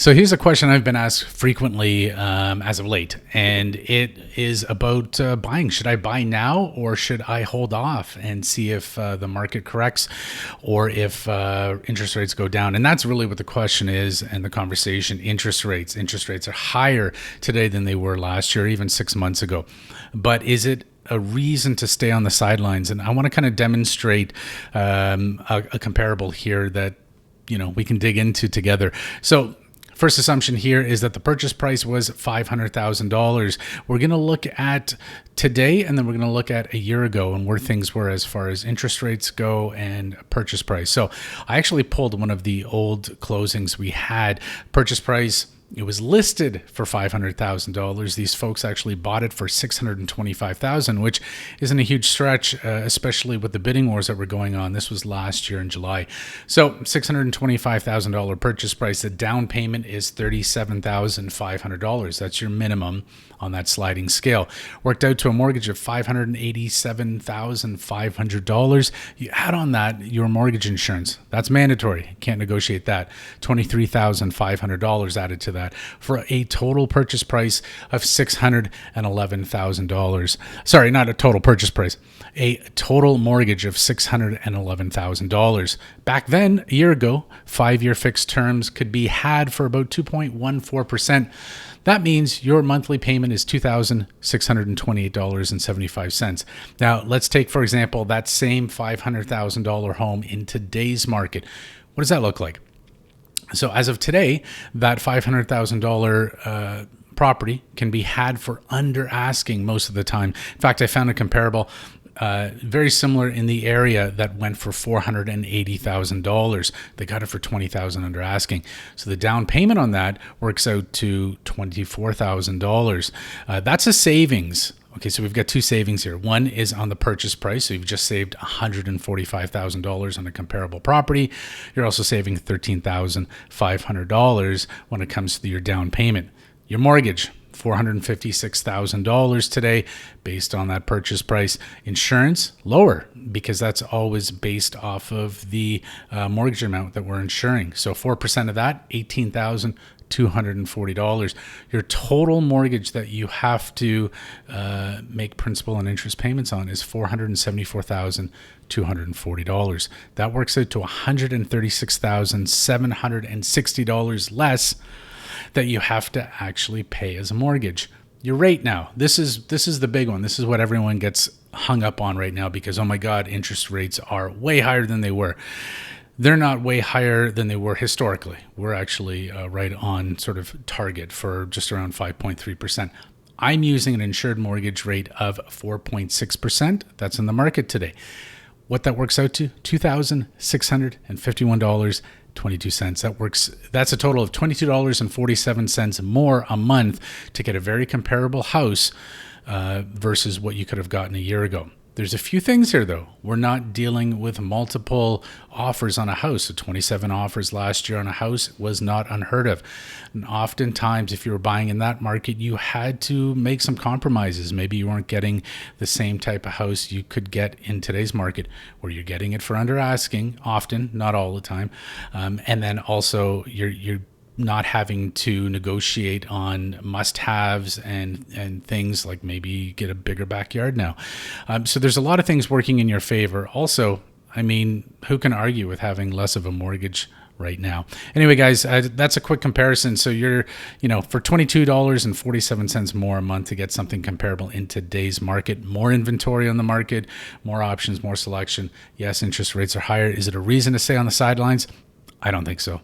So here's a question I've been asked frequently as of late, and it is about buying. Should I buy now or should I hold off and see if the market corrects or if interest rates go down? And that's really what the question is and the conversation. Interest rates. Interest rates are higher today than they were last year, even 6 months ago. But is it a reason to stay on the sidelines? And I want to kind of demonstrate a comparable here that we can dig into together. So first assumption here is that the purchase price was $500,000. We're going to look at today, and then we're going to look at a year ago and where things were as far as interest rates go and purchase price. So I actually pulled one of the old closings we had. Purchase price, it was listed for $500,000. These folks actually bought it for $625,000, which isn't a huge stretch, especially with the bidding wars that were going on. This was last year in July. So $625,000 purchase price. The down payment is $37,500. That's your minimum on that sliding scale. Worked out to a mortgage of $587,500. You add on that your mortgage insurance. That's mandatory. Can't negotiate that. $23,500 added to that for a total purchase price of $611,000. Sorry, not a total purchase price. A total mortgage of $611,000. Back then, a year ago, 5-year fixed terms could be had for about 2.14%. That means your monthly payment is $2,628.75. Now, let's take, for example, that same $500,000 home in today's market. What does that look like? So as of today, that $500,000 property can be had for under asking most of the time. In fact, I found a comparable very similar in the area that went for $480,000. They got it for $20,000 under asking. So the down payment on that works out to $24,000. That's a savings. Okay, so we've got two savings here. One is on the purchase price. So you've just saved $145,000 on a comparable property. You're also saving $13,500 when it comes to your down payment. Your mortgage, $456,000 today based on that purchase price. Insurance, lower, because that's always based off of the mortgage amount that we're insuring. So 4% of that, $18,240. Your total mortgage that you have to make principal and interest payments on is $474,240. That works out to $136,760 less that you have to actually pay as a mortgage. Your rate now, this is the big one. This is what everyone gets hung up on right now because, oh my God, interest rates are way higher than they were. They're not way higher than they were historically. We're actually right on sort of target for just around 5.3%. I'm using an insured mortgage rate of 4.6%. That's in the market today. What that works out to, $2,651.22. That's a total of $22.47 more a month to get a very comparable house versus what you could have gotten a year ago. There's a few things here, though. We're not dealing with multiple offers on a house. So 27 offers last year on a house was not unheard of. And oftentimes, if you were buying in that market, you had to make some compromises. Maybe you weren't getting the same type of house you could get in today's market, where you're getting it for under asking, often, not all the time. And then also, you're not having to negotiate on must-haves and things like maybe get a bigger backyard now. So there's a lot of things working in your favor. Also, I mean, who can argue with having less of a mortgage right now? Anyway, guys, that's a quick comparison. So you're, for $22.47 more a month to get something comparable in today's market, more inventory on the market, more options, more selection. Yes, interest rates are higher. Is it a reason to stay on the sidelines? I don't think so.